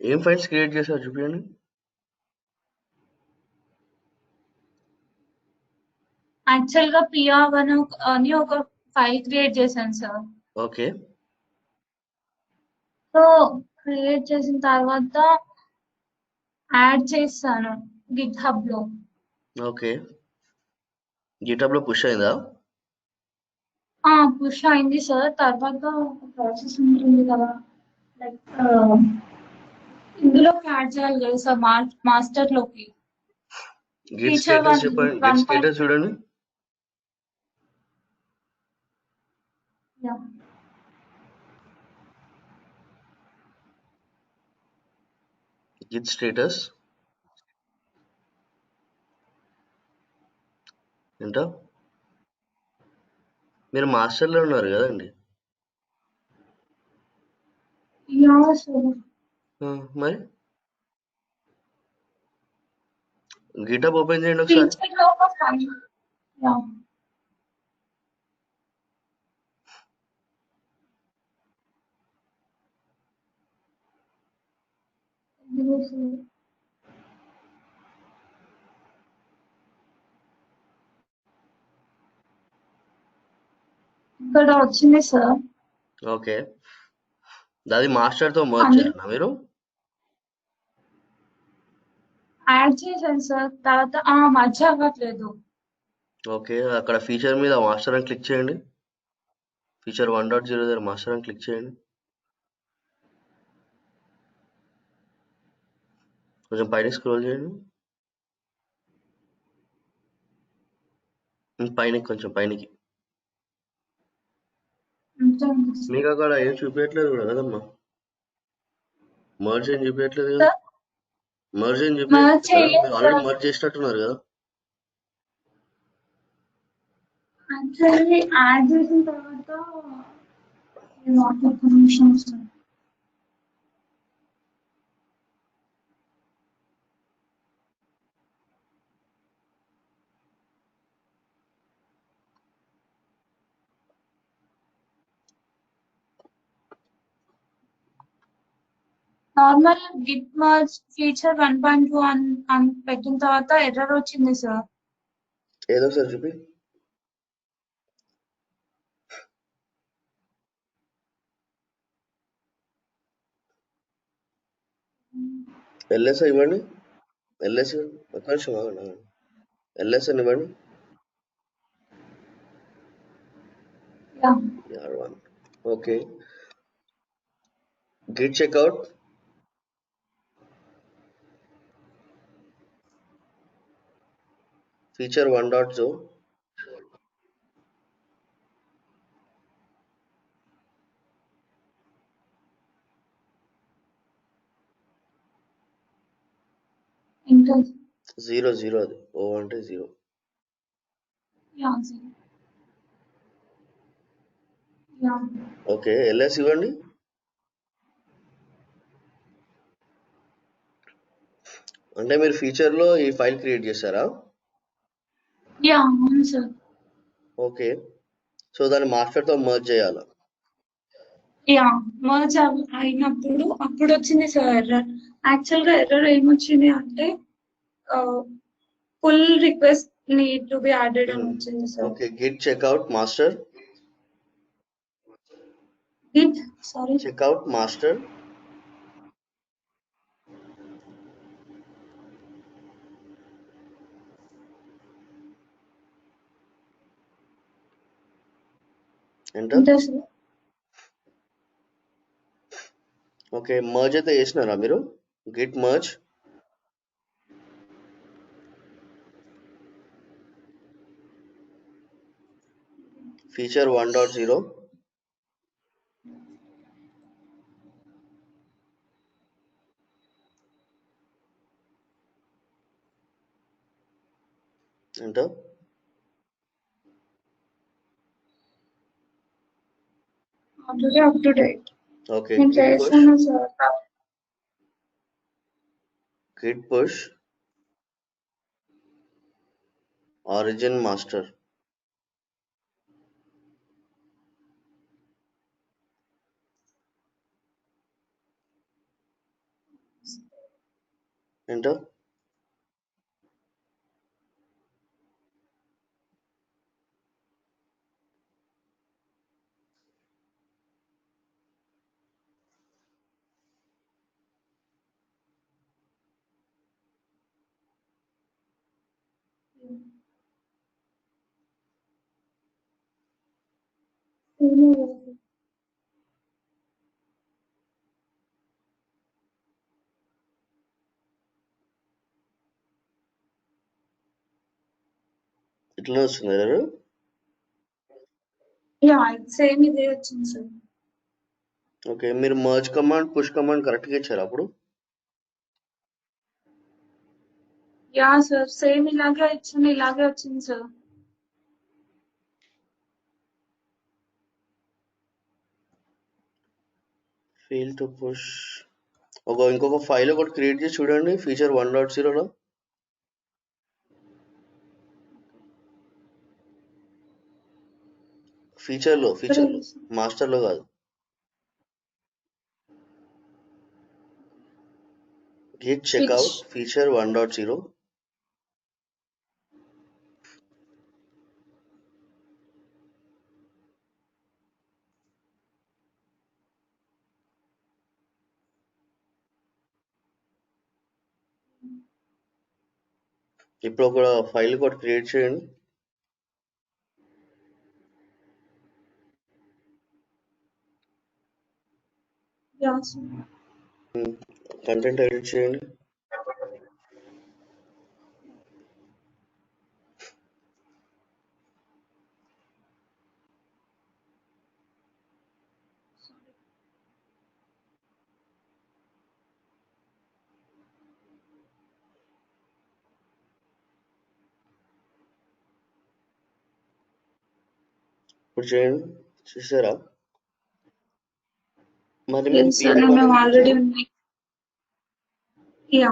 ఏం files create చేశారు చూపించండి. యాక్చువల్ గా PR1 అని ఒక ఫైల్ క్రియేట్ చేశాను సార్. ఓకే. సో క్రియేట్ చేసిన తర్వాత యాడ్ చేస్తాను గిట్ హబ్ లో. ఓకే. గిటబ్ లో పుష్ అయిందా? పుష్ అయింది సార్. తర్వాత ప్రాసెస్ ఉంటుంది కదా, లైక్ ఇందులోకి యాడ్ చేయాలి కదా సార్, మాస్టర్ లోకి. గిట్ ఫీచర్ స్టేటస్ చెప్పండి. గిట్ స్టేటస్ చూడండి. గిట్ స్టేటస్ ఏంటో మీరు మాస్టర్లో ఉన్నారు కదండి. మరి గిటబ్ ఓపెన్ చేయండి ఒకసారి. ఫీచర్ లో ఒక ఫైల్. ఇక్కడ వచ్చింది సార్. ఓకే. అది మాస్టర్ తో మర్జ్ చేయాలా మీరు? యాడ్ చేశాను సార్. తర్వాత మర్జ్ అవ్వట్లేదు. ఓకే. అక్కడ ఫీచర్ మీద మాస్టర్ అని క్లిక్ చేయండి. ఫీచర్ 1.0 దగ్గర మాస్టర్ అని క్లిక్ చేయండి. కొంచెం పైన స్క్రోల్ చేయండి. పైనకి కొంచెం పైనకి. మీకు అక్కడ ఏం చూపించట్లేదు కూడా కదమ్మా. మర్జ్ ఏం చూపించట్లేదు కదా. మర్జ్ ఏం చూపించట్లేదు కదా. మీరు ఆల్రెడీ మర్జ్ చేసినట్టున్నారు కదా. యాక్చువల్లీ యాడ్ చేసిన తర్వాత ఒక నిమిషం sir. Normal Git merge feature 1.2 అని పెట్టిన తర్వాత ఎర్రర్ వచ్చింది సార్. ఏదో సార్ చూపి. ఎల్ఎస్ ఇవ్వండి. ఎల్ఎస్ ఇవ్వండి. ఒక నిమిషం ఆగండి. ఎల్ఎస్ అని ఇవ్వండి. ఓకే. Git checkout. ఫీచర్ 1.0. ఇంకా 0 అది. ఓ అంటే 0. ఓకే. ఎల్ఎస్ ఇవ్వండి. అంటే మీరు ఫీచర్ లో ఈ ఫైల్ క్రియేట్ చేశారా? అవును సార్. ఓకే. సో దాన్ని మాస్టర్ తో మర్జ్ చేయాలి. మర్జ్ అయినప్పుడు అప్పుడు వచ్చింది సార్ ఎర్రర్. యాక్చువల్ గా ఎర్రర్ ఏమొచ్చింది అంటే pull request need to be added అని వచ్చింది sir. Okay. Git checkout master. Git checkout master. Enter. Okay. Merge అయితే చేసినారా మీరు? Git merge. Feature 1.0. Enter. Already up to date. Okay. నేను చేశాను sir. Git push origin master. Enter. ఇట్లా వస్తుంది error. Yeah same ఇదే వచ్చింది సార్. ఓకే, మీరు మర్జ్ కమాండ్ పుష్ కమాండ్ కరెక్ట్గా ఇచ్చారు అప్పుడు. యా సార్ సేమ్ ఇలాగే ఇచ్చింది, ఇలాగే వచ్చింది సార్. Fail to push. ఇంకొక ఫైల్ ఒకటి క్రియేట్ చేసి చూడండి ఫీచర్ 1.0లో. ఫీచర్లో మాస్టర్లో కాదు. Git checkout feature 1.0. ఇప్పుడు ఒక ఫైల్ ఒకటి క్రియేట్ చేయండి. Yeah sir. కంటెంట్ ఎడిట్ చేయండి. ఇప్పుడు చేయండి. చూసారా? మరి మీరు Yes, sir. మేము ఆల్రెడీ ఉన్నాయి. Yeah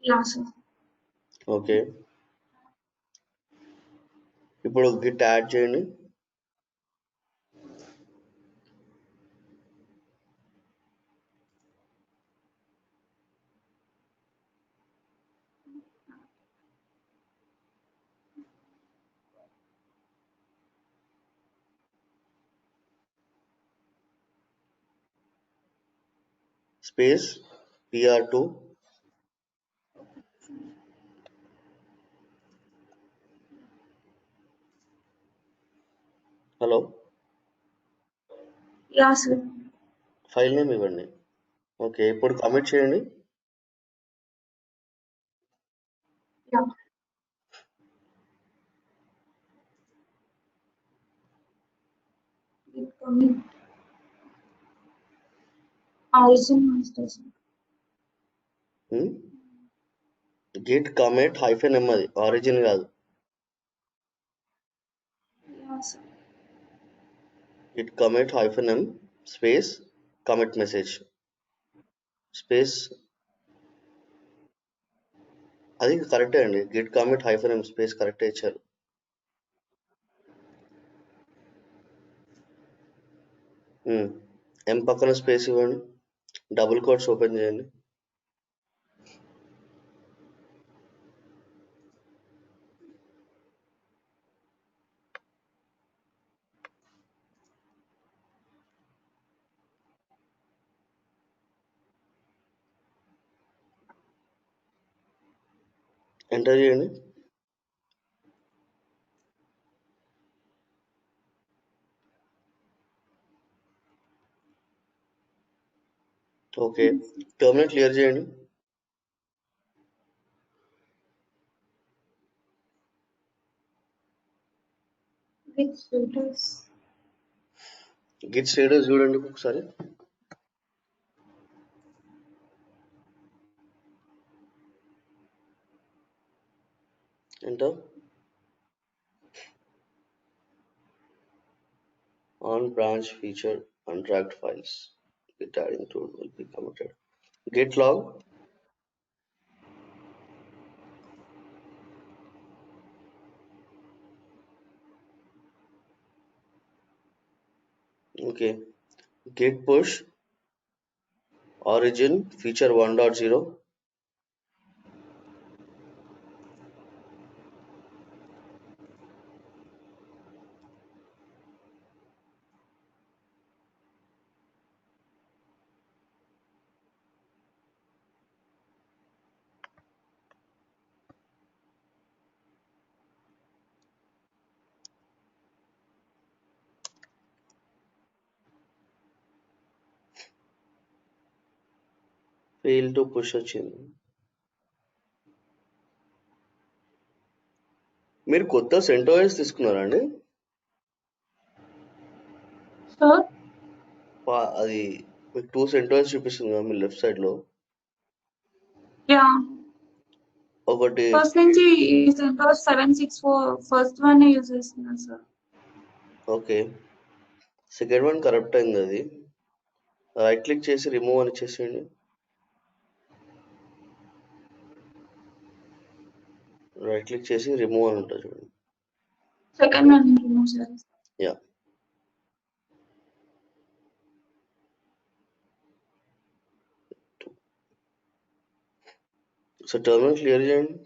yeah sir. ఓకే, ఇప్పుడు గిట్ యాడ్ చేయండి. Space PR2. Hello, yeah sir. File name ఇవ్వండి. ఓకే, ఇప్పుడు కమిట్ చేయండి. Yeah origin master sir. Git commit -m అది ఆరిజిన్ కాదు. Yeah sir. Git commit -m space commit message space. అది కరెక్టే అండి. గిట్ కమిట్ -m స్పేస్ కరెక్టే ఇచ్చారు. M పక్కన స్పేస్ ఇవ్వండి. డబుల్ కోట్స్ ఓపెన్ చేయండి. ఎంటర్ చేయండి. ఓకే, టర్మినల్ క్లియర్ చేయండి. With photos. గిట్ స్టేటస్ చూడండి ఒకసారి. Enter. On branch feature untracked files. Git adding tool will be committed. Git log. Okay. Git push origin feature 1.0. Fail to push వచ్చింది. మీరు కొత్త CentOS తీసుకున్నారా అండి? Sir అది మీకు 2 CentOS చూపిస్తుంది కదా మీ లెఫ్ట్ సైడ్ లో. యా ఒకటి ఫస్ట్ నుంచి CentOS 764 ఫస్ట్ వన్ యూజ్ చేస్తున్నాను sir. Okay. Second one corrupt అయింది అది. రైట్ క్లిక్ చేసి రిమూవ్ అని చేసేయండి. రైట్ క్లిక్ చేసి రిమూవ్ అని ఉంటుంది చూడండి. సెకండ్ వన్ రిమూవ్ చేయాలి. యా. సో టర్మినల్ క్లియర్ చేయండి.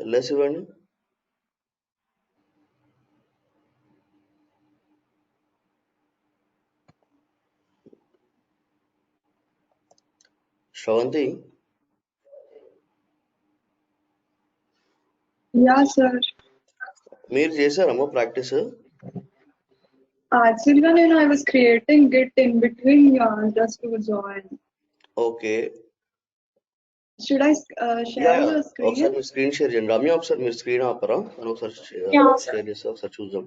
ఎల్ఎస్ ఇవ్వండి. Sravanthi, yeah sir. మీరు చేశారమ్మా ప్రాక్టీస్? యాక్చువల్గా నేను I was creating Git in between just to join. Okay. Should I share the screen? ఒకసారి మీరు స్క్రీన్ షేర్ చేయండి. రమ్య ఒకసారి మీరు స్క్రీన్ ఆపరా? అని ఒకసారి షేర్ చేస్తే ఒకసారి చూద్దాం.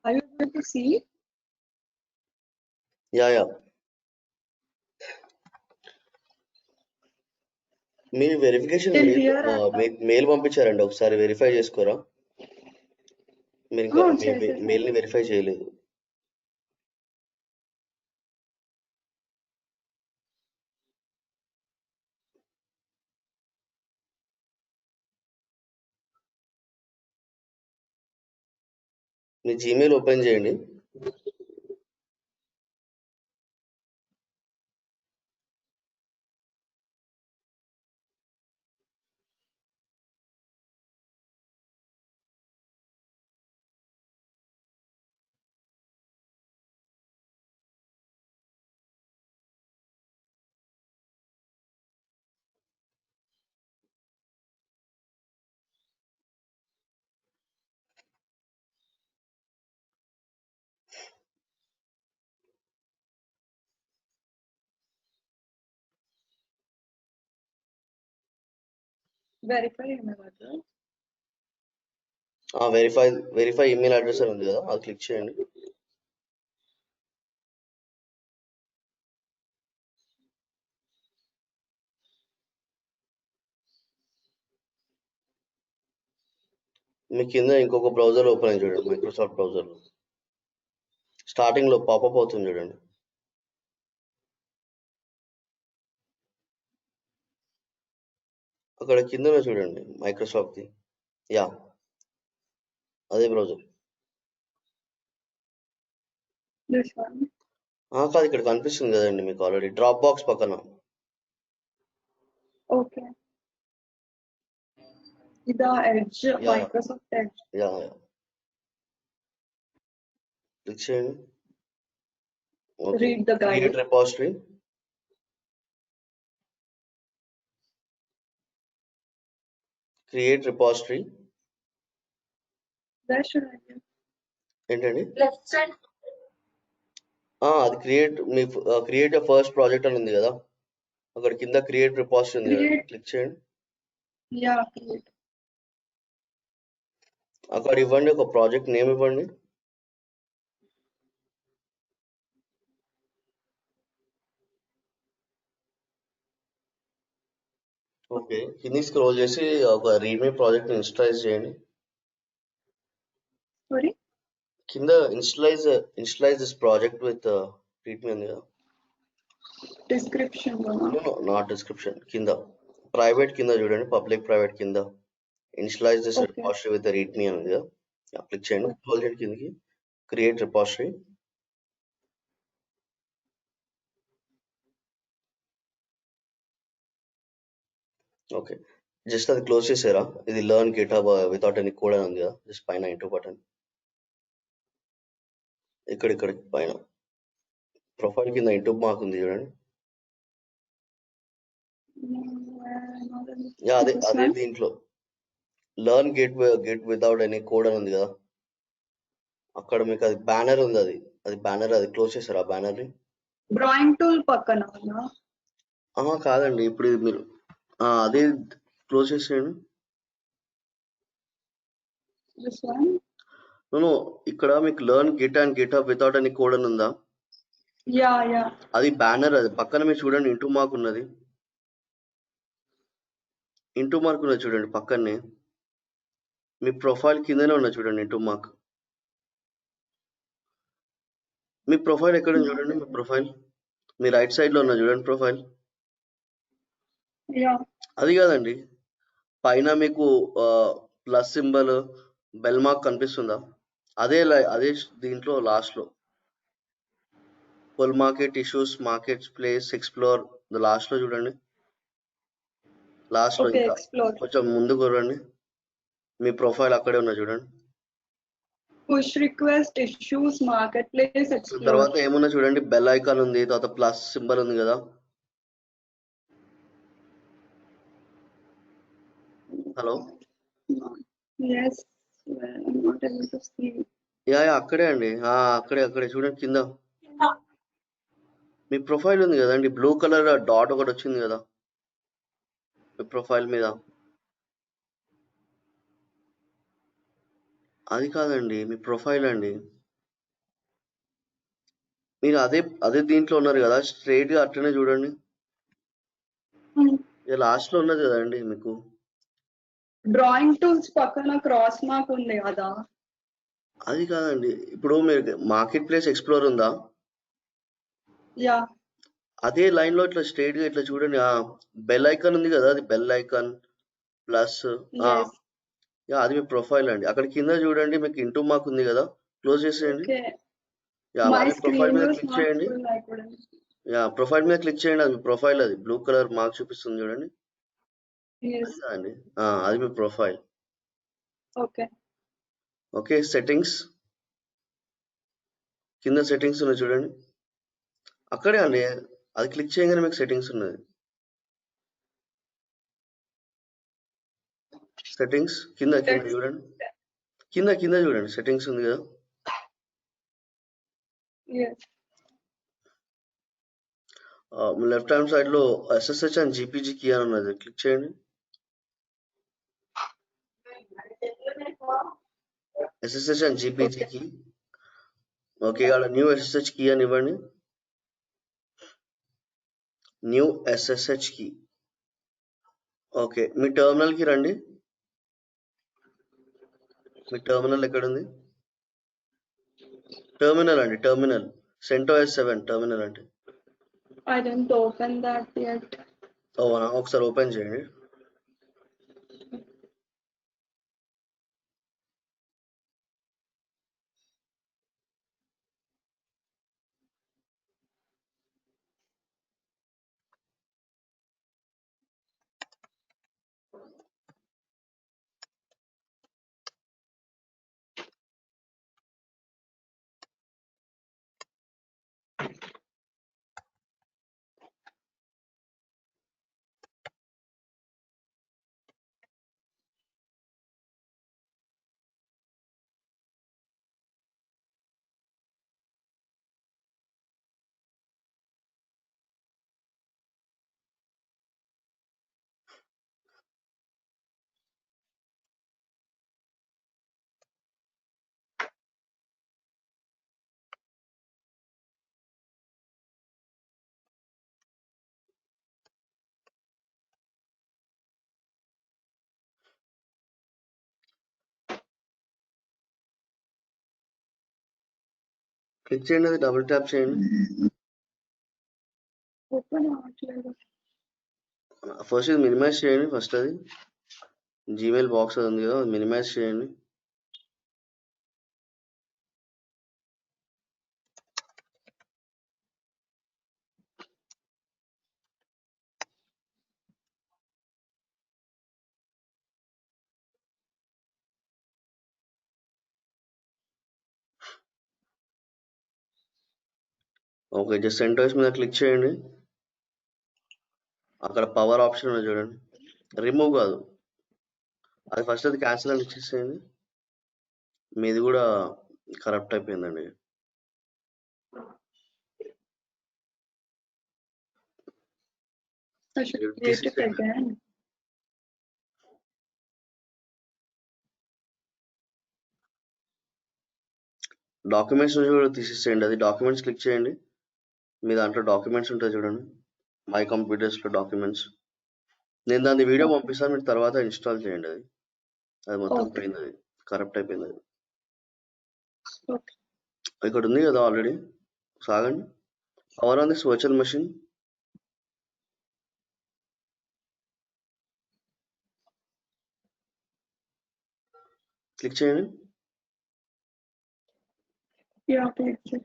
Are you able to see? Yeah. మీరు వెరిఫికేషన్ మెయిల్ పంపించారండి, ఒకసారి వెరిఫై చేసుకోరా? మీరు ఇంకా మెయిల్ ని వెరిఫై చేయలేదు. మీ జీమెయిల్ ఓపెన్ చేయండి. వెరిఫై ఈమెయిల్ అడ్రస్ అని ఉంది కదా, అది క్లిక్ చేయండి. మీ కింద ఇంకొక బ్రౌజర్ ఓపెన్ అయ్యి చూడండి, మైక్రోసాఫ్ట్ బ్రౌజర్. స్టార్టింగ్ లో పాపప్ అవుతుంది చూడండి. అక్కడ కింద చూడండి మైక్రోసాఫ్ట్ ది. యా, అదే బ్రౌజర్. కాదు, ఇక్కడ కనిపిస్తుంది కదండి మీకు ఆల్రెడీ డ్రాప్ బాక్స్ పక్కన. ఓకే, ఇదా edge, Microsoft edge. Yeah, click చేయండి. Read the guide. Create repository. Create repository. Where should I do? ఏంటండి? Left side. అది క్రియేట్ మీ క్రియేట్ ఫస్ట్ ప్రాజెక్ట్ అని ఉంది కదా, అక్కడ కింద క్రియేట్ రిపాజిటరీ ఉంది కదా, Create, క్లిక్ చేయండి. yeah, create. అక్కడ ఇవ్వండి, ఒక ప్రాజెక్ట్ నేమ్ ఇవ్వండి. ఓకే, కింది స్క్రోల్ చేసి ఒక రీడ్మీ ప్రాజెక్ట్ ఇన్స్టాలైజ్ చేయండి. Sorry, కింద initialize this project with readme ఉంది కదా. description లో నా? No, నాట్ డిస్క్రిప్షన్, కింద ప్రైవేట్ కింద చూడండి, పబ్లిక్ ప్రైవేట్ కింద initialize this Okay, repository with readme అని ఉంది కదా, క్లిక్ చేయండి. okay. స్క్రోల్ చేయండి కిందకి, క్రియేట్ రిపాజిటరీ. ఓకే, జస్ట్ అది క్లోజ్ చేసారా? ఇది learn GitHub without any code అని ఉంది కదా, జస్ట్ పైన ఇంటూ బటన్, ఇక్కడ పైన ప్రొఫైల్ కింద ఇంటూ మార్క్ ఉంది చూడండి. యా, అదే This అదే one? దీంట్లో learn get without any code అని ఉంది కదా, అక్కడ మీకు అది బ్యానర్ ఉంది, అది బ్యానర్, అది క్లోజ్ చేసారా ఆ బ్యానర్ ని? Drawing tool పక్కన నా? కాదండి, ఇప్పుడు ఇది మీరు అదే క్లోజ్ చేసేయండి. This one? నేను ఇక్కడ మీకు learn Git and GitHub without any code అని ఉందా, Yeah, yeah. అది బ్యానర్. అది పక్కన మీరు చూడండి, ఇంటూ మార్క్ ఉన్నది, ఇంటూ మార్క్ ఉన్నది చూడండి పక్కనే, మీ ప్రొఫైల్ కిందనే ఉన్నది చూడండి ఇంటూ మార్క్. మీ ప్రొఫైల్ ఎక్కడ ఉంది చూడండి, మీ ప్రొఫైల్ మీ రైట్ సైడ్ లో ఉన్నది చూడండి ప్రొఫైల్. Yeah. అది కాదండి, పైన మీకు ప్లస్ సింబల్, బెల్ మార్క్ కనిపిస్తుందా? అదే దీంట్లో లాస్ట్ లో full market issues, market place, explore, last లో చూడండి, లాస్ట్ లో Okay, ఇంకా explore. కొంచెం ముందుకు రండి, మీ ప్రొఫైల్ అక్కడే ఉన్నా చూడండి. Push request, issues, marketplace, explore. తర్వాత ఏమున్నా చూడండి, బెల్ ఐకాన్ ఉంది, తర్వాత ప్లస్ సింబల్ ఉంది కదా. Hello, Yes, I'm not able to see. Yeah అక్కడే అండి, అక్కడే చూడండి కింద మీ ప్రొఫైల్ ఉంది కదండి, బ్లూ కలర్ డాట్ ఒకటి వచ్చింది కదా మీ ప్రొఫైల్ మీద. అది కాదండి, మీ ప్రొఫైల్ అండి, మీరు అదే దీంట్లో ఉన్నారు కదా, స్ట్రైట్ గా అట్లనే చూడండి, లాస్ట్ లో ఉన్నది కదండి మీకు. Drawing tools పక్కన క్రాస్ మార్క్ ఉంది కదా? అది కాదండి, ఇప్పుడు మీరు మార్కెట్ ప్లేస్ ఎక్స్ప్లోర్ ఉందా, యా. అదే లైన్ లో ఇట్లా స్ట్రైట్ గా ఇట్లా చూడండి, బెల్ ఐకాన్ ఉంది కదా, అది బెల్ ఐకాన్ ప్లస్, Yes. అది మీ ప్రొఫైల్ అండి. అక్కడ కింద చూడండి, మీకు ఇంటూ మార్క్ ఉంది కదా, క్లోజ్ చేసేయండి. Okay. అది My ప్రొఫైల్ screen మీద was క్లిక్ not చేయండి. full, I couldn't. ప్రొఫైల్ మీద క్లిక్ చేయండి, అది మీ ప్రొఫైల్, అది బ్లూ కలర్ మార్క్ చూపిస్తుంది చూడండి. Yes. అండి, అది మీ ప్రొఫైల్. Okay. ఓకే, సెట్టింగ్స్ కింద సెట్టింగ్స్ ఉన్నాయి చూడండి, అక్కడే అండి, అది క్లిక్ చేయగానే మీకు సెట్టింగ్స్ ఉన్నది. సెట్టింగ్స్ కింద చూడండి, కింద చూడండి, సెట్టింగ్స్ ఉంది కదా. Yes. లెఫ్ట్ హ్యాండ్ సైడ్ లో SSH అండ్ GPG కీ అని ఉన్నది, క్లిక్ చేయండి. SSH and GPG key. Okay, ఇక్కడ న్యూ SSH కీ అని ఇవ్వండి, న్యూ SSH కీ. ఓకే, మీ టెర్మినల్ కి రండి, మీ టెర్మినల్ ఎక్కడుంది? టెర్మినల్ అండి, టెర్మినల్ CentOS 7 టెర్మినల్ అంటే. I didn't open that yet. అవునా, ఒకసారి ఓపెన్ చేయండి. క్లిక్ చేయండి, అది డబుల్ ట్యాప్ చేయండి. ఓపెన్ అవ్వట్లేదు. ఫస్ట్ ఇది మినిమైజ్ చేయండి. ఫస్ట్ అది జీమెయిల్ బాక్స్ అది ఉంది కదా, అది మినిమైజ్ చేయండి. ఓకే, జస్ట్ సెంటర్స్ మీద క్లిక్ చేయండి. అక్కడ పవర్ ఆప్షన్ ఉంది చూడండి, రిమూవ్ కాదు, అది ఫస్ట్ అది క్యాన్సిల్ అని ఇచ్చేసేయండి. మీది కూడా కరప్ట్ అయిపోయిందండి. I should create it again. Documents నుంచి కూడా తీసేసేయండి. అది డాక్యుమెంట్స్ క్లిక్ చేయండి. మీ దాంట్లో డాక్యుమెంట్స్ ఉంటాయి చూడండి, మై కంప్యూటర్స్లో డాక్యుమెంట్స్. నేను దాన్ని వీడియో పంపిస్తాను, మీరు తర్వాత ఇన్స్టాల్ చేయండి. అది అది మొత్తం Okay. పోయింది, అది కరప్ట్ అయిపోయింది. అది Okay. ఇక్కడ ఉంది కదా ఆల్రెడీ, సాగండి. Power on this virtual machine click చేయండి. Yeah, please.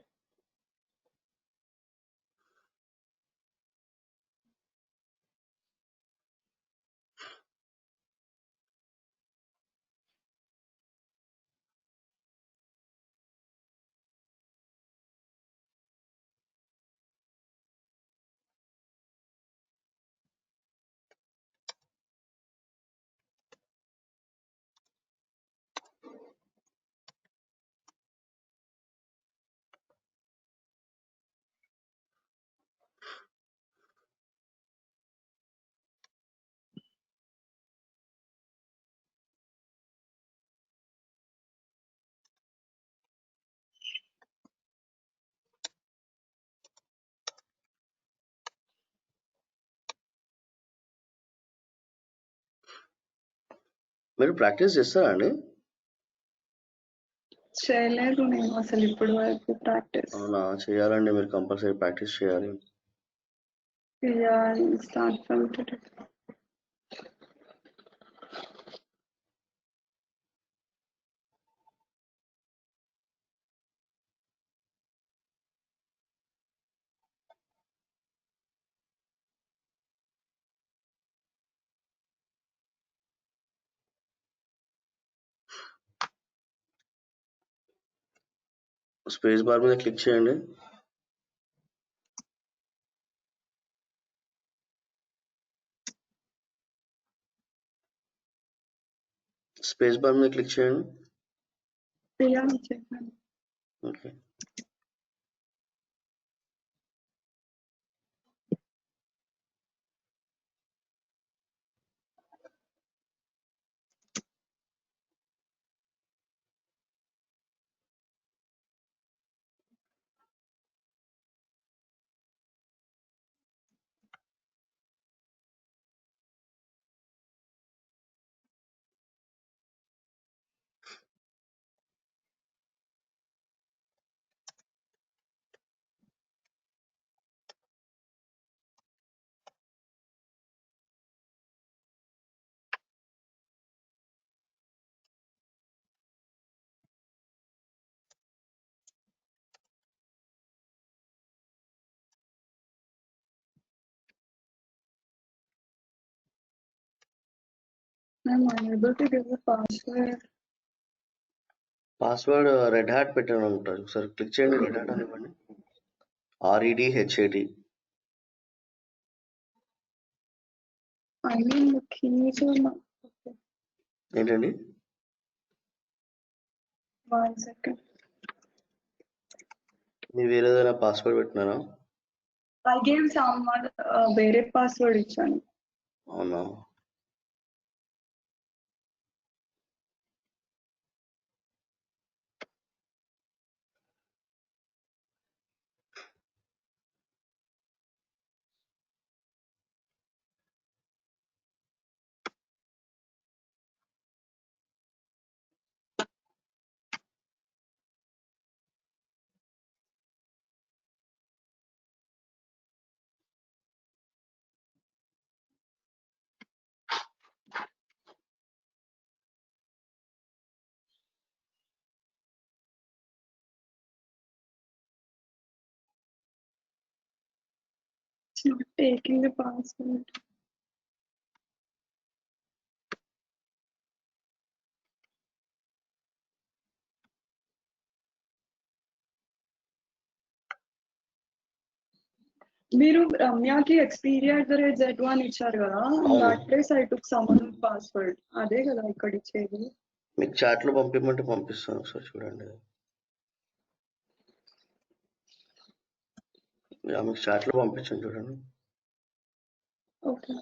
మీరు ప్రాక్టీస్ చేస్తారా అండి? చేయలేదు నేను అసలు ఇప్పుడు వరకు ప్రాక్టీస్. అవునా, చేయాలండి, మీరు కంపల్సరీ ప్రాక్టీస్ చేయాలి. Yeah, I'll start from today. Space bar మీద క్లిక్ చేయండి. స్పేస్ బార్ మీద క్లిక్ చేయండి. Yeah, చేశాను. Okay, I'm unable to give a password. Password red hat పెట్టాను అనుకుంటారు, ఒకసారి క్లిక్ చేయండి. రెడ్ హ్యాట్ అని ఇవ్వండి, REDHAT. I mean the keys are not. Okay. ఏంటండి? 1 second. మీరు వేరే ఏదైనా పాస్వర్డ్ పెట్టినారా? I gave someone వేరే పాస్వర్డ్ ఇచ్చాను. అవునా, not taking the password. మీరు రమ్యకి Expedia@z1 ఇచ్చారు కదా, అవును. that place I took someone password. అదే కదా ఇక్కడ ఇచ్చేది. మీకు చాట్లో పంపిమంటే పంపిస్తాను, ఒకసారి చూడండి. మీకు చాట్లో పంపించాను చూడండి. ఓకే.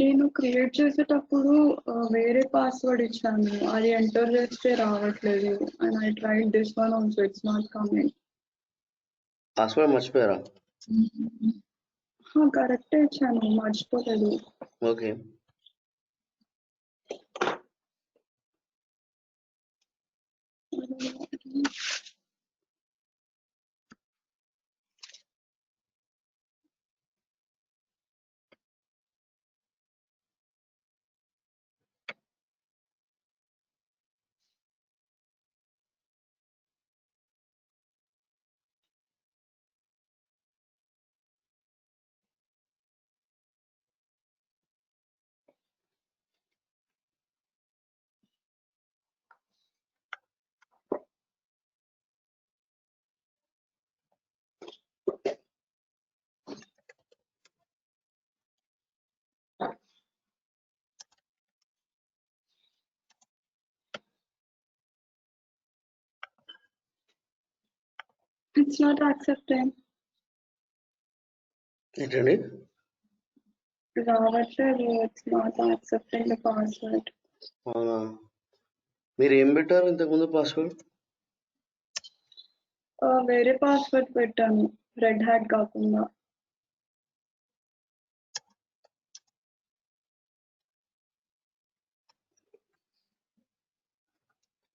నేను క్రియేట్ చేసేటప్పుడు వేరే పాస్వర్డ్ ఇచ్చాను, అది ఎంటర్ చేస్తే రావట్లేదు. And I tried this one also, it's not coming. Password మర్చిపోయారా? కరెక్టే ఇచ్చాను, మర్చిపోలేదు. ఓకే. It's not accepting. ఏంటండి? రావట్లేదు, it's not accepting the password. అవునా, మీరు ఏం పెట్టారు ఇంతకుముందు పాస్వర్డ్? వేరే పాస్వర్డ్ పెట్టాను, రెడ్ హ్యాట్ కాకుండా.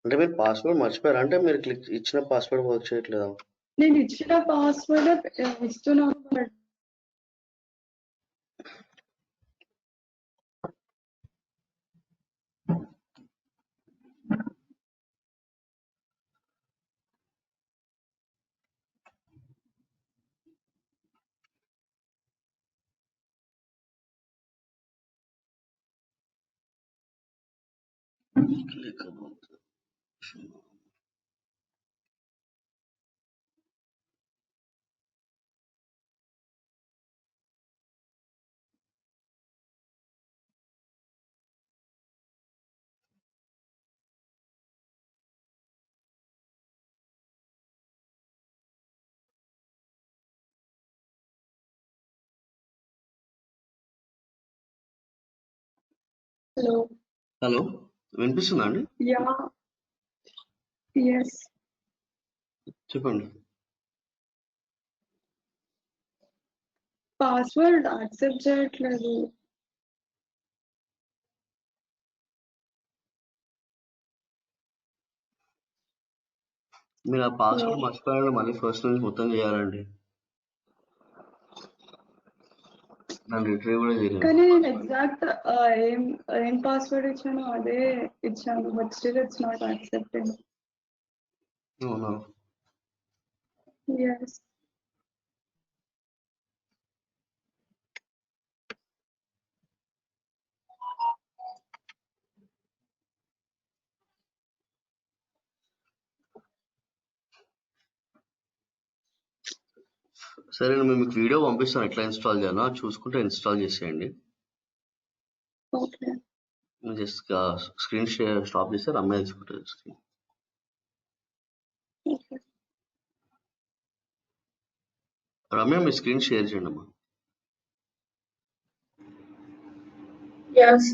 అంటే మీరు పాస్వర్డ్ మర్చిపోయారా? అంటే మీరు ఇచ్చిన పాస్వర్డ్ వర్క్ చేయట్లేదా? నేను ఇచ్చిన పాస్వర్డ్ ఇస్తున్నాను, బట్ హలో, వినిపిస్తుందా అండి? Yeah, yes. చెప్పండి. పాస్వర్డ్ యాక్సెప్ట్ చేయట్లేదు. మీరు ఆ పాస్వర్డ్ మర్చిపోయారని మళ్ళీ ఫస్ట్ నుంచి మొత్తం చేయాలండి. దాన్ని రిట్రీవ్ కూడా చేయలేదు. కానీ నేను ఎగ్జాక్ట్ ఏం పాస్వర్డ్ ఇచ్చానో అదే ఇచ్చాను, but still it's not accepting. అవునా? ఎస్. సరే నేను మీకు వీడియో పంపిస్తాను ఎట్లా ఇన్స్టాల్ చేయాలో చూసుకుంటే ఇన్స్టాల్ చేసేయండి. Okay. Just screen share stop చేస్తే రమ్య తీసుకుంటుంది స్క్రీన్. ఓకే. రమ్య మీ స్క్రీన్ షేర్ చేయండి అమ్మా. Yes.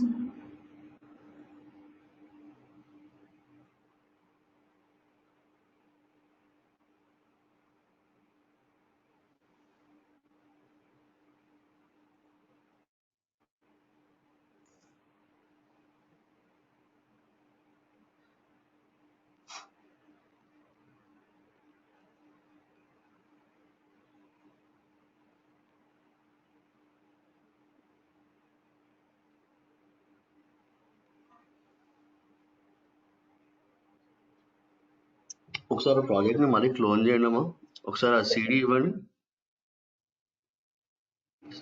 ఒకసారి ప్రాజెక్ట్ ని మళ్ళీ క్లోన్ చేయండి అమ్మా. ఒకసారి ఆ సిడి ఇవ్వండి,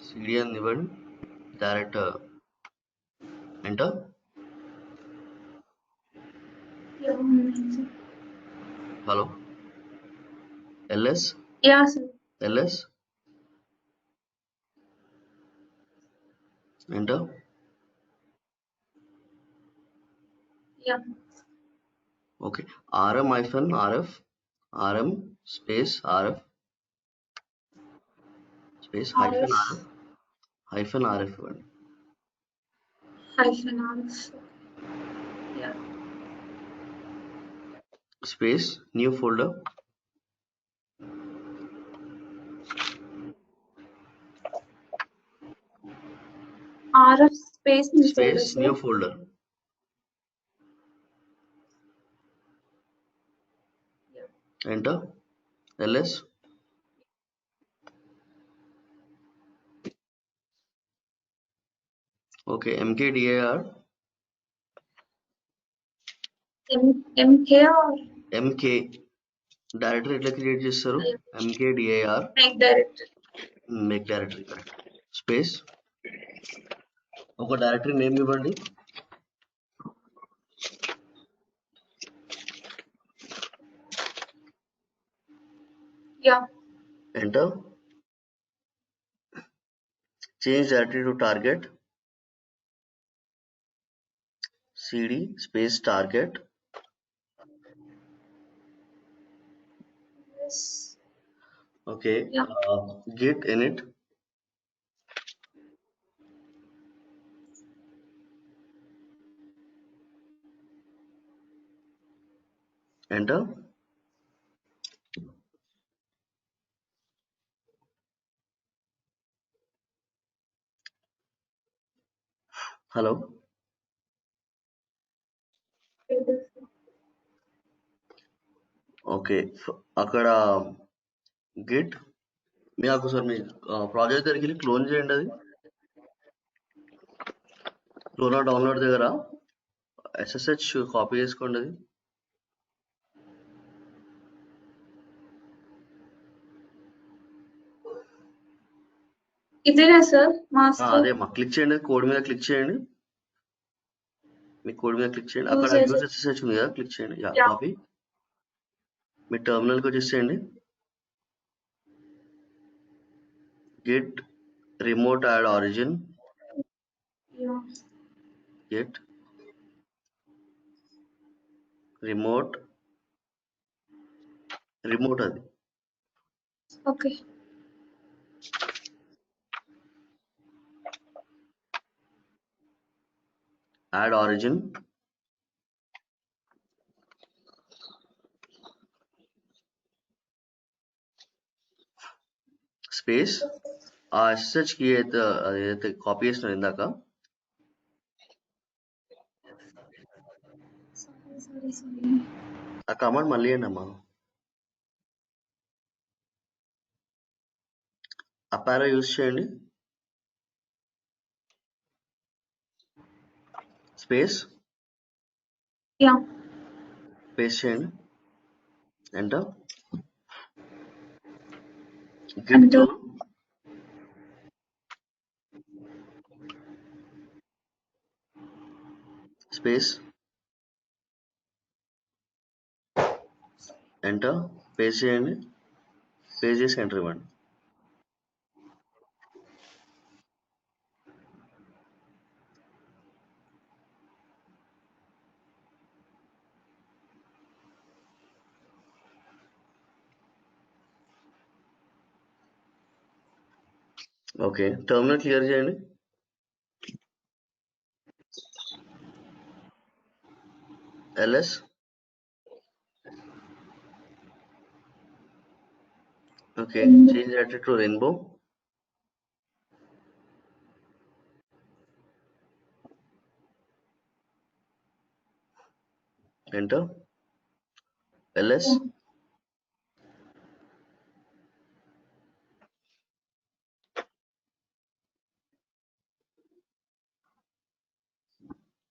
సిడి అని ఇవ్వండి, direct enter. Yeah. Hello LS Yeah, sir. LS enter. Yeah. Okay, RM hyphen RF, RM space RF space hyphen RF RF, hyphen RF ఇవ్వండి. hyphen RF. Yeah. Space new folder, RF space new folder, space sir. New folder. Yeah. Enter. LS okay, MKDIR MK or MK directory ఎట్లా క్రియేట్ చేస్తారు? MKDIR make directory. Make directory correct. Space ఒక directory name ఇవ్వండి. Yeah. Enter. Change directory to target. cd space target. Yes. Okay. Yeah. Git init. Enter. Hello. Okay, అక్కడ Git మీకు sir మీ project దగ్గరికి వెళ్ళి clone చేయండి. అది క్లోనర్ డౌన్లోడ్ దగ్గర SSH copy చేసుకోండి. అది ఇదేనా సార్ మాస్టర్? అదే మా క్లిక్ చేయండి, కోడ్ మీద క్లిక్ చేయండి. మీ కోడ్ మీద క్లిక్ చేయండి, అక్కడ Use యూజ్ ఎస్ఎస్హెచ్ ఉంది కదా, క్లిక్ చేయండి. Yeah. కాపీ మీ టర్మినల్కి వచ్చేసేయండి. git remote add origin. Yeah. git remote అది Okay. add origin స్పేస్ ఆ ఎస్ఎస్హెచ్ కి అయితే కాపీ చేసిన ఇందాక Sorry. ఆ కమాండ్ మళ్ళీ అండి అమ్మా. అపారో యూజ్ చేయండి. Space Yeah. పేస్ట్ చేయండి. Enter. Git Enter. Clone space enter. Paste చేయండి. పేస్ట్ చేసి ఎంటర్ ఇవ్వండి. ఓకే. టెర్మినల్ క్లియర్ చేయండి. LS. Okay. Change directory to rainbow. Enter. LS.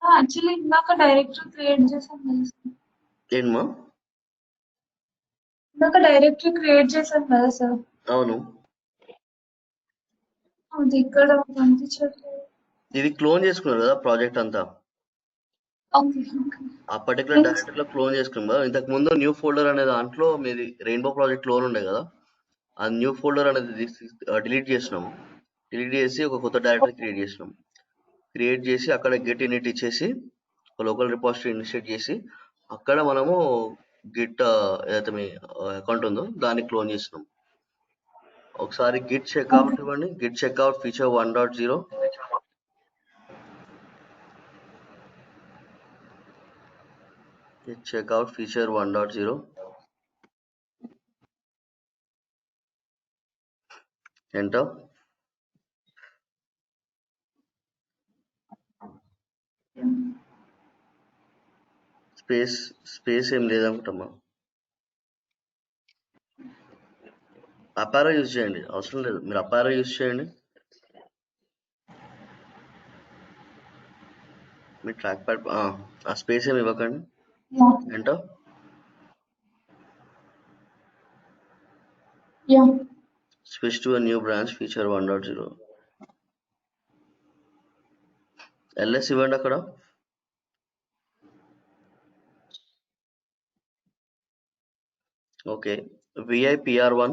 Actually ఇందాక డైరెక్టరీ క్రియేట్ చేశాను కదా సార్. ఏంటమ్మా? ఇందాక డైరెక్టరీ క్రియేట్ చేశాను కదా సార్. అవును. అది ఇక్కడ కనిపించట్లేదు. ఇది క్లోన్ చేసుకున్నారు కదా ప్రాజెక్ట్ అంతా. Okay okay. ఆ పర్టికులర్ డైరెక్టరీలో క్లోన్ చేసుకున్నాం కదా. ఇంతకు ముందు న్యూ ఫోల్డర్ అనే దాంట్లో మీది రెయిన్బో ప్రాజెక్ట్ క్లోన్ ఉండే కదా. ఆ న్యూ ఫోల్డర్ అనేది డిలీట్ చేసినాము. డిలీట్ చేసి ఒక కొత్త డైరెక్టరీ క్రియేట్ చేసినాం. క్రియేట్ చేసి అక్కడ గెట్ ఇనిట్ ఇచ్చేసి ఒక లోకల్ రిపాజిటరీ ఇనిషియేట్ చేసి అక్కడ మనము గిట్ ఏదైతే మీ అకౌంట్ ఉందో దాన్ని క్లోన్ చేసినాం. ఒకసారి గిట్ చెక్అవుట్ ఇవ్వండి. Git checkout feature 1.0. Git checkout feature 1.0. Enter. Space ఏం లేదనుకుంటమ్మా. అపారో యూజ్ చేయండి, అవసరం లేదు. మీరు అపారో యూజ్ చేయండి. మీ ట్రాక్ ప్యాడ్ ఆ స్పేస్ ఏమి ఇవ్వకండి. Enter. Switch to new branch feature 1.0. LS ఇవ్వండి అక్కడ. Okay. VIPR1.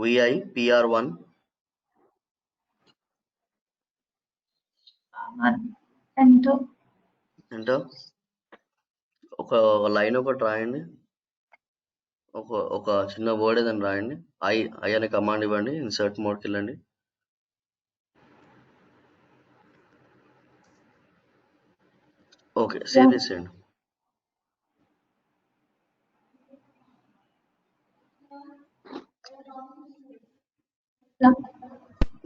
VIPR1. Enter. Enter. ఒక లైన్ ఒకటి రాయండి. ఒక చిన్న వర్డ్ ఏదైనా రాయండి. ఐ అనే కమాండ్ ఇవ్వండి. ఇన్సర్ట్ మోడ్కి వెళ్ళండి. ఓకే, సేవ్ చేసేయండి.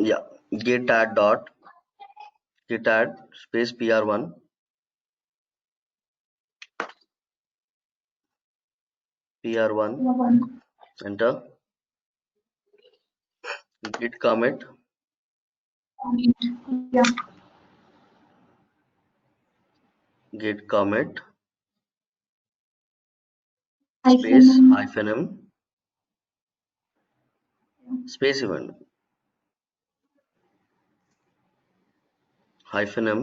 Yeah. git add space PR1. PR1. Enter. Git commit. Git commit space -m space ఇవ్వండి. -m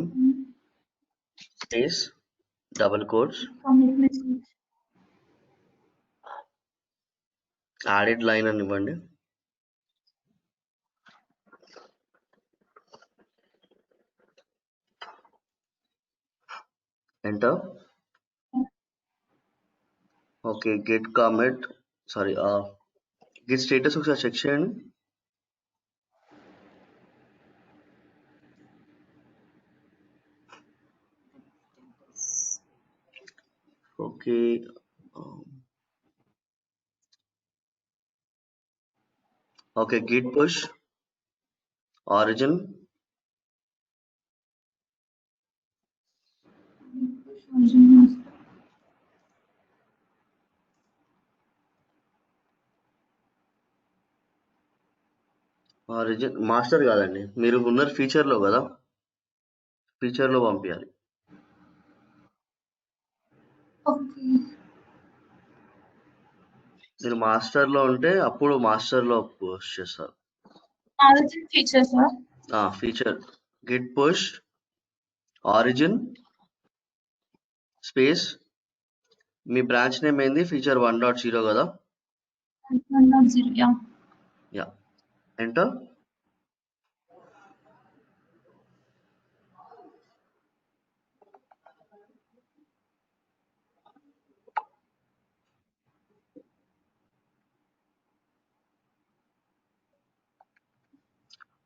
space double quotes added line అని ఇవ్వండి. Enter. Okay. Git commit sorry Git status ఒకసారి check చేయండి. Okay. Okay. Git push origin master కాదండి, మీరు ఉన్న ఫీచర్లో కదా, ఫీచర్లో పంపించాలి. మీరు మాస్టర్లో ఉంటే అప్పుడు మాస్టర్లో పోస్ట్ చేస్తారు. Feature git push origin space మీ బ్రాంచ్ నేమ్ ఏంది? ఫీచర్ 1.0 కదా. Yeah. Enter.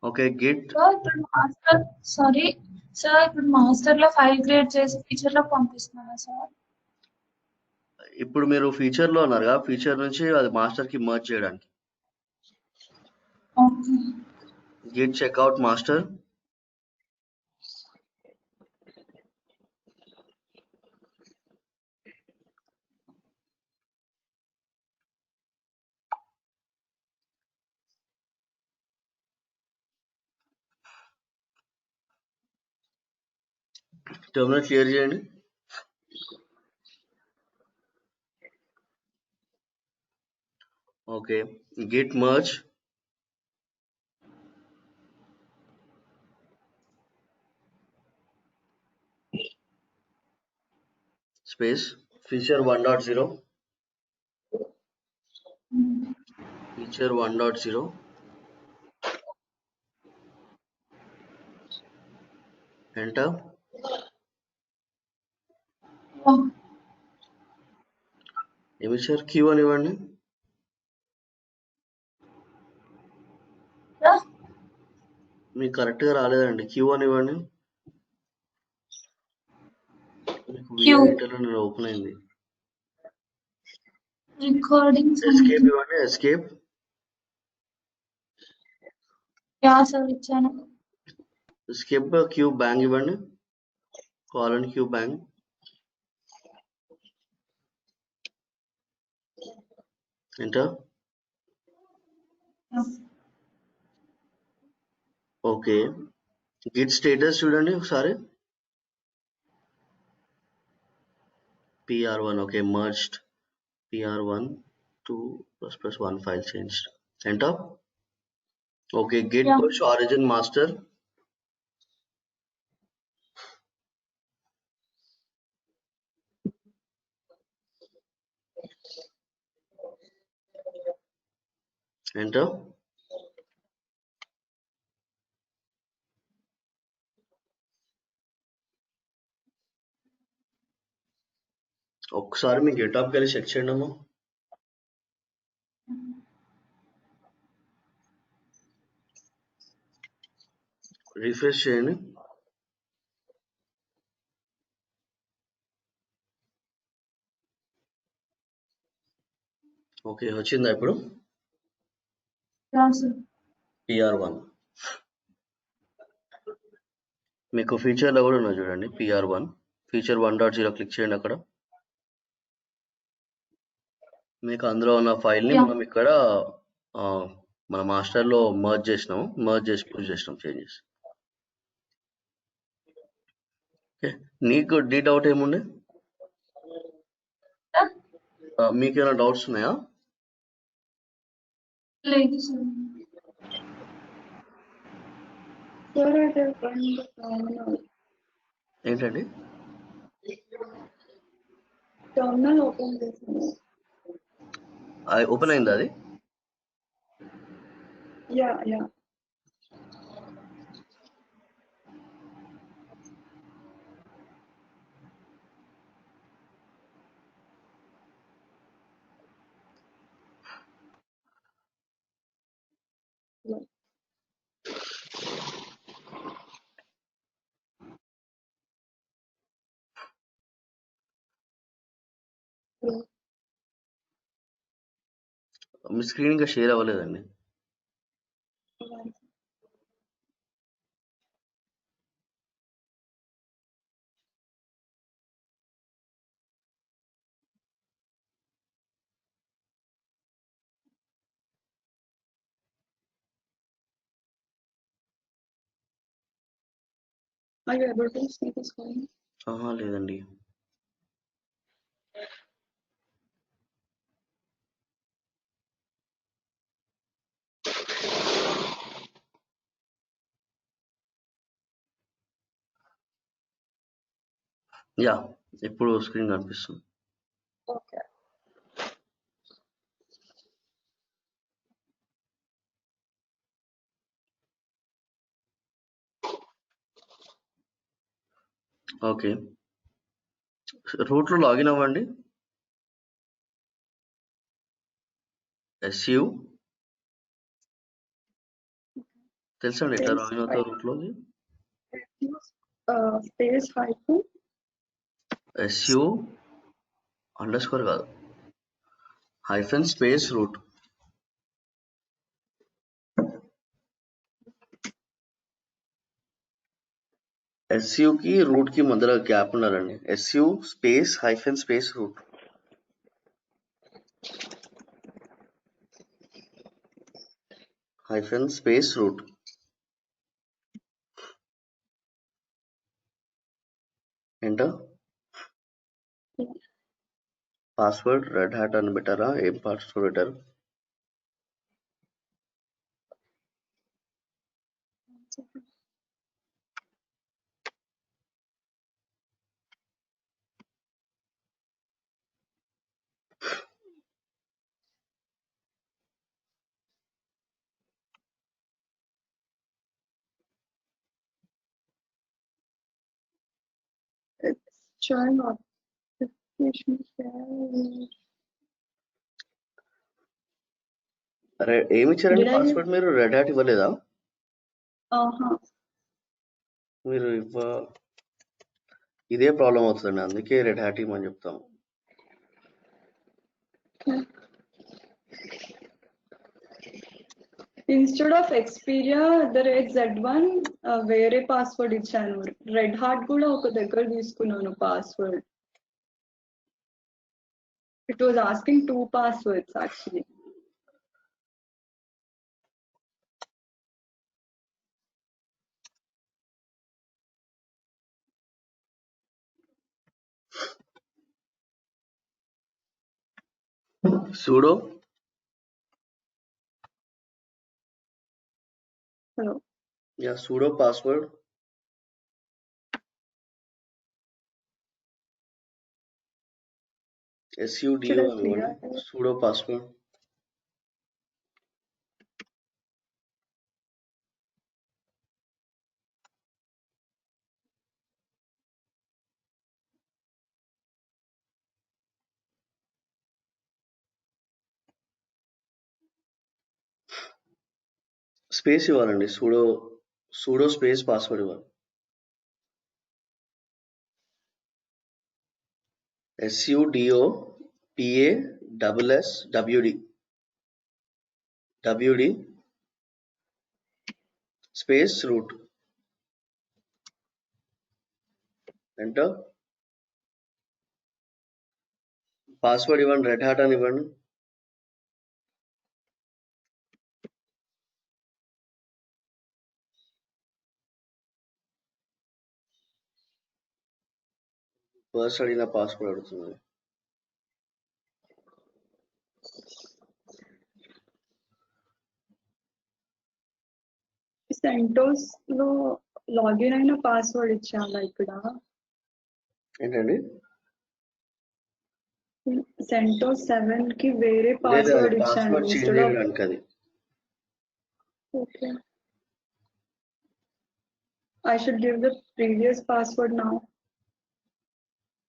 Okay git sir ఇప్పుడు మాస్టర్ సారీ సార్ ఇప్పుడు మాస్టర్ లో ఫైల్ క్రియేట్ చేసి ఫీచర్ లో పంపిస్తున్నారా సార్? ఇప్పుడు మీరు ఫీచర్ లో ఉన్నారుగా, ఫీచర్ నుంచి అది మాస్టర్ కి మర్జ్ చేయడానికి. Okay. Git checkout master. Terminal clear చేయండి. Okay git merge space feature 1.0 feature 1.0 enter. ఏమిచ్చారు? క్యూ అని ఇవ్వండి. మీకు కరెక్ట్ గా రాలేదండి. క్యూ అని ఇవ్వండి. మీకు VITలో నేను ఓపెన్ అయింది. రికార్డింగ్ ఎస్కేప్ ఇవ్వండి. ఎస్కేప్. యా సార్ ఇచ్చాను. ఎస్కేప్ క్యూ బ్యాంగ్ ఇవ్వండి. Colon Q bang. Enter. Okay git status చూడండి ఒకసారి. PR1 okay merged. PR1 2 ++1 file changed. Enter. Okay git Yeah. push origin master. Enter. ఒకసారి మీ గిటాబ్ కలిసి check చేయండి అమ్మా. Refresh చేయండి. ఓకే వచ్చిందా ఇప్పుడు? PR1 మీకు ఫీచర్లో కూడా ఉన్నది చూడండి. PR1 ఫీచర్ 1.0 క్లిక్ చేయండి. అక్కడ మీకు అందులో ఉన్న ఫైల్ని Yeah. మనం ఇక్కడ మన మాస్టర్లో మర్జ్ చేసినాము. మర్జ్ చేసి పుష్ చేసినాం చేంజెస్. ఓకే నీకు డౌట్ ఏముండే? మీకు ఏమైనా డౌట్స్ ఉన్నాయా? లేదు సార్. ఏంటండి? టర్మినల్ ఓపెన్ చేసాను. ఓపెన్ అయిందా అది? యా యా మీ స్క్రీన్ ఇంకా షేర్ అవ్వలేదండి. Are you able to see the screen? లేదండి. యా ఇప్పుడు స్క్రీన్ కనిపిస్తుంది. Okay. ఓకే రూట్లో లాగిన్ అవ్వండి. SU తెలుసండి ఎట్లా Space లాగిన్ అవుతావు రూట్లోకి? space hyphen SU అండర్స్కోర్ కాదు, హైఫెన్ స్పేస్ రూట్. ఎస్యుకి రూట్ కి మధ్యలో గ్యాప్ ఉండాలండి. SU space hyphen space root. Hyphen space root. Enter. Password red hat అని పెట్టారా? ఏం పాస్వర్డ్ పెట్టారు? it's showing application failure. అరే ఏమి ఇచ్చారండి Did I పాస్వర్డ్? మీరు రెడ్ హ్యాట్ ఇవ్వలేదా? మీరు ఇదే ప్రాబ్లం అవుతుందండి, అందుకే రెడ్ హ్యాట్ ఇవ్వమని చెప్తాం. Instead of Xperia Z1 వేరే పాస్వర్డ్ ఇచ్చాను. రెడ్ హార్ట్ కూడా ఒక దగ్గర తీసుకున్నాను password. It was asking 2 passwords actually. sudo Hello. yeah sudo password sudo Should I అనుకోండి. clear? sudo password స్పేస్ ఇవ్వాలండి. sudo స్పేస్ పాస్వర్డ్ ఇవ్వాలి. sudo pa wd space root. Enter. Password ఇవ్వండి, red hat అని ఇవ్వండి. ఫస్ట్ అడిగిన password అడుగుతుంది. సెంటోస్ లో login అయిన పాస్వర్డ్ ఇచ్చాలా ఇక్కడ? ఏంటండి? సెంటోస్ 7 కి వేరే లేదా అది పాస్వర్డ్ ఇచ్చాను పాస్వర్డ్ చేంజ్ instead of. చేయడానికి. అది Okay. I should give the previous password now.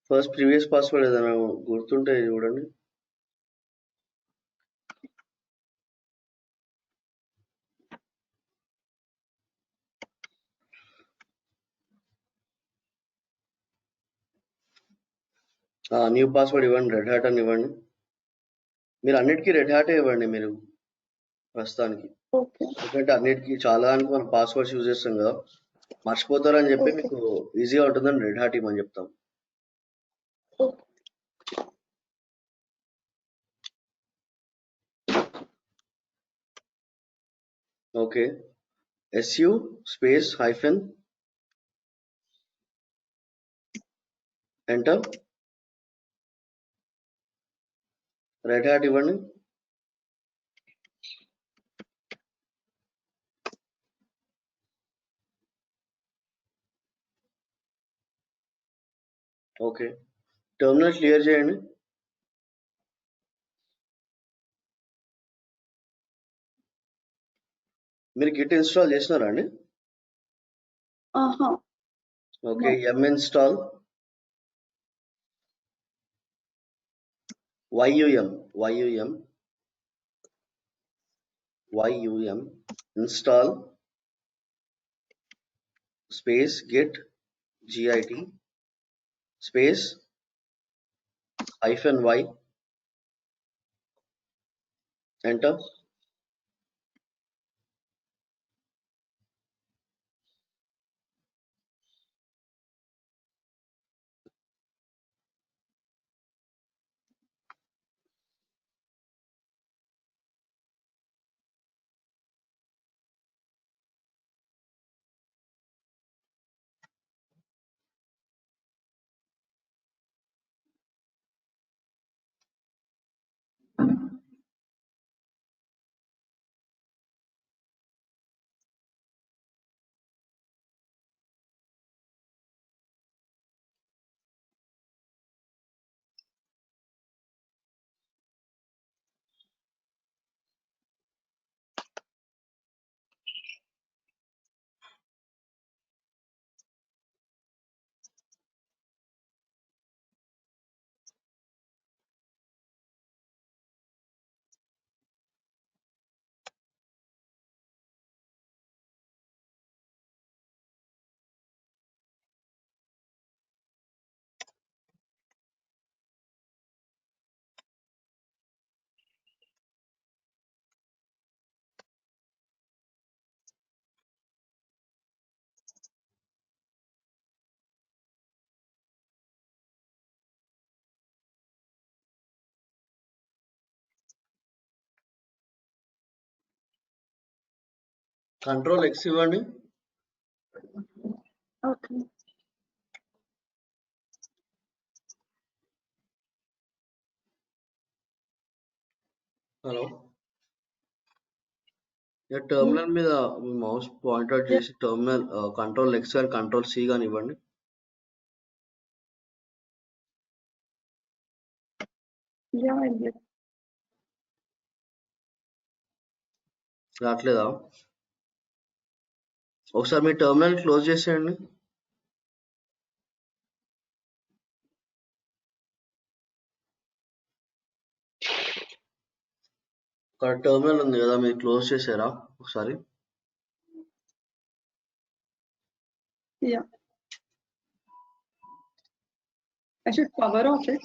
First previous password ఏదైనా గుర్తుంటే చూడండి. న్యూ పాస్వర్డ్ ఇవ్వండి, రెడ్ హ్యాట్ అని ఇవ్వండి. మీరు అన్నిటికీ రెడ్ హ్యాటే ఇవ్వండి మీరు ప్రస్తుతానికి. Okay. ఎందుకంటే అన్నిటికీ చాలా దానికి మనం పాస్వర్డ్స్ యూజ్ చేస్తాం కదా, మర్చిపోతారని చెప్పి Okay. మీకు ఈజీగా ఉంటుందని రెడ్ హ్యాట్ ఇవ్వమని చెప్తాం. Okay. Okay. SU space hyphen enter. Red hat ఇవ్వండి. ఓకే. టెర్మినల్ క్లియర్ చేయండి. మీరు గిట్ ఇన్స్టాల్ చేసినారా అండి? Okay. yum install yum install space git space -y, enter. Control X ఇవ్వండి. Okay. హలో, టెర్మినల్ మీద మీ మౌస్ పాయింట్అవుట్ చేసి టెర్మినల్ కంట్రోల్ X కానీ control C కానీ ఇవ్వండి. Yeah, I did. రావట్లేదా? ఒకసారి మీ టెర్మినల్ క్లోజ్ చేసేయండి. అక్కడ టెర్మినల్ ఉంది కదా, మీరు క్లోజ్ చేసారా ఒకసారి? Yeah. I should power off it.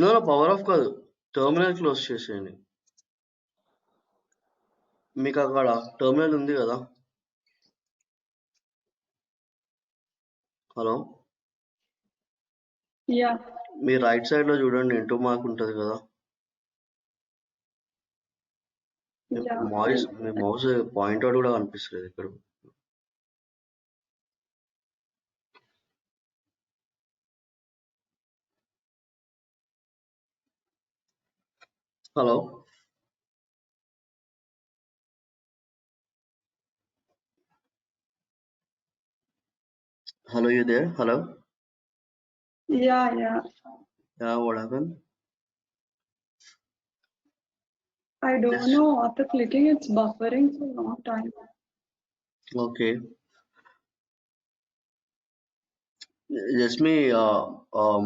No power off కాదు, టెర్మినల్ క్లోజ్ చేసేయండి. మీకు అక్కడ టెర్మినల్ ఉంది కదా. Hello, Yeah. మీ రైట్ సైడ్ లో చూడండి, ఇంటూ మార్క్ ఉంటుంది కదా. Yeah. మీ మౌస్ పాయింట్అవుట్ కూడా కనిపిస్తుంది ఇక్కడ. Hello, hello, you there? Hello? Yeah, yeah. Yeah, what happened? I don't Yes. know. After clicking, it's buffering for a long time. Okay. Just me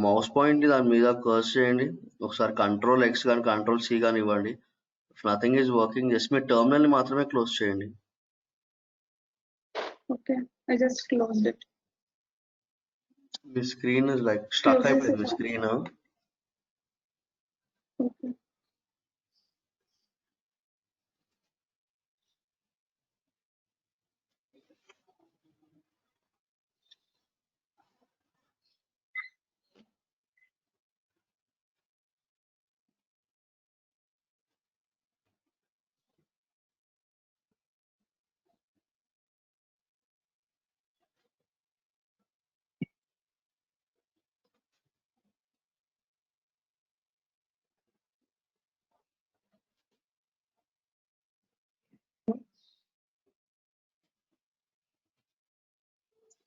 mouse point దాని మీద curse చేయండి. ఒకసారి control X కానీ control C కానీ ఇవ్వండి. If nothing is working, just me terminal ని మాత్రమే close చేయండి. Okay. I just closed it. Me screen like stuck Closes అయిపోయింది, మీ it. Screen. Okay.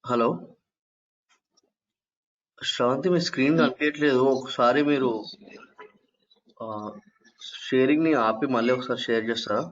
Hello, Sravanthi, me screen కనిపించట్లేదు. ఒకసారి మీరు షేరింగ్ ని ఆపి మళ్ళీ ఒకసారి షేర్ చేస్తారా?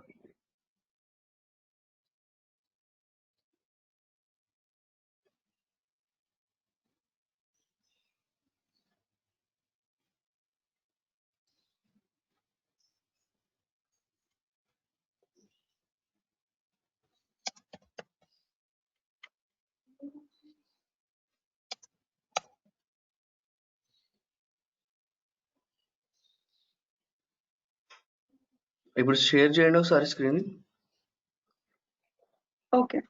ఇప్పుడు షేర్ చేయండి ఒకసారి screen. Okay.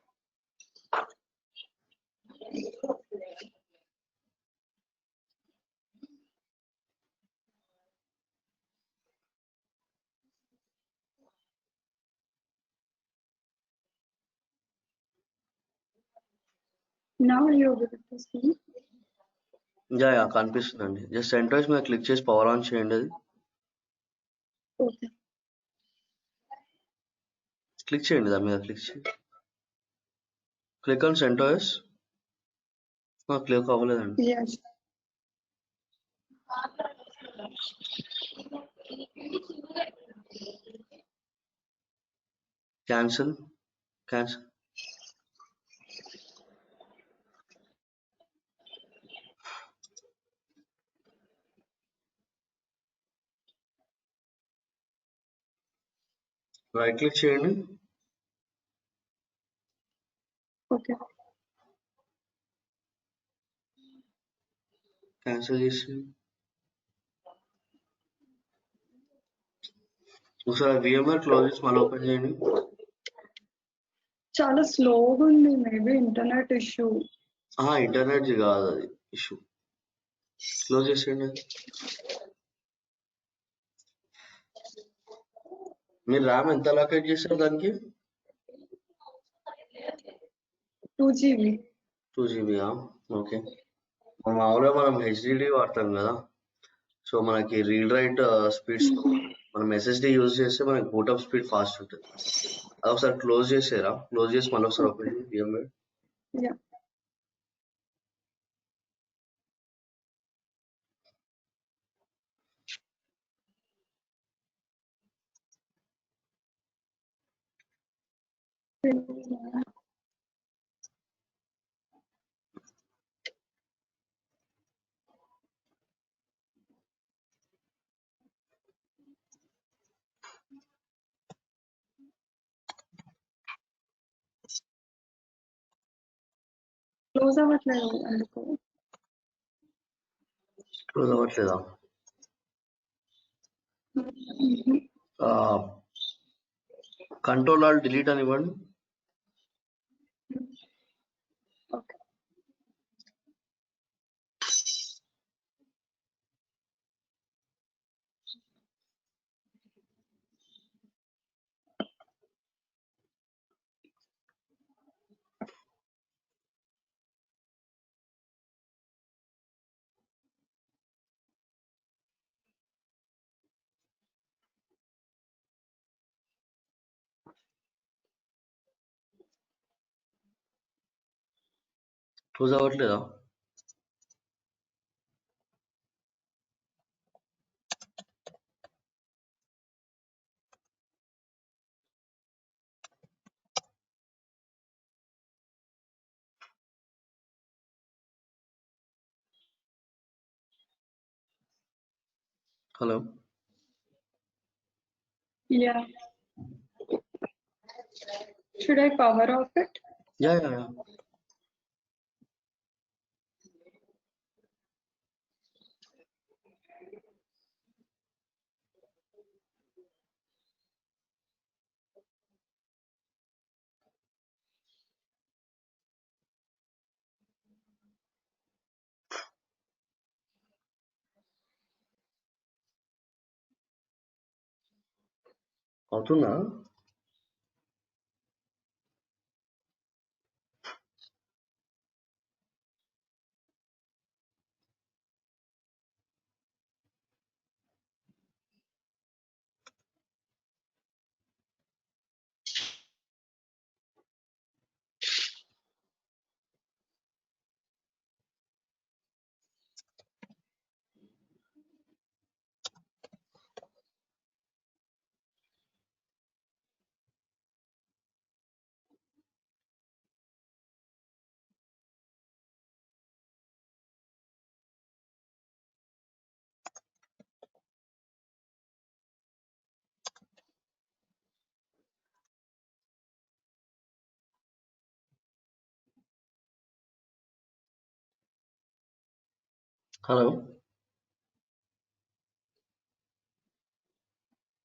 Now you're able to see. Yeah కనిపిస్తుందండి. జస్ట్ సెంటర్స్ మీద క్లిక్ చేసి పవర్ ఆన్ చేయండి. అది Okay. క్లిక్ చేయండి, దాని మీద క్లిక్ చేయండి. Click on centres. క్లిక్ అవ్వలేదండి. Yes. క్యాన్సిల్. రైట్ క్లిక్ చేయండి. Okay. క్యాన్సిల్ చేసి ఒకసారి VMware క్లోజ్ చేసి మళ్ళీ ఓపెన్ చేయండి. చాలా స్లోగా ఉంది, మేబీ ఇంటర్నెట్ ఇష్యూ. ఇంటర్నెట్ కాదు, అది ఇష్యూ. క్లోజ్ చేసేయండి. మీరు ర్యామ్ ఎంత అలొకేట్ చేశారు దానికి? 2 GB. 2 GB. ఓకే. మామూలుగా మనం HDD వాడతాం కదా, సో మనకి రీడ్ రైట్ స్పీడ్స్ మనం SSD యూజ్ చేస్తే మనకి బూటప్ స్పీడ్ ఫాస్ట్ ఉంటుంది. అది ఒకసారి క్లోజ్ చేసేరా? క్లోజ్ చేసి మళ్ళీ ఒకసారి ఓపెన్ చేయండి VMware. Yeah. క్లోజ్ అవ్వట్లేదు అందుకు. క్లోజ్ అవ్వట్లేదా? కంట్రోల్ ఆల్ డిలీట్ అని ఇవ్వండి. ఓకే. క్లోజ్ అవ్వట్లేదా? Hello. Yeah. Should I power off it? Yeah. అవుతుందా? హలో.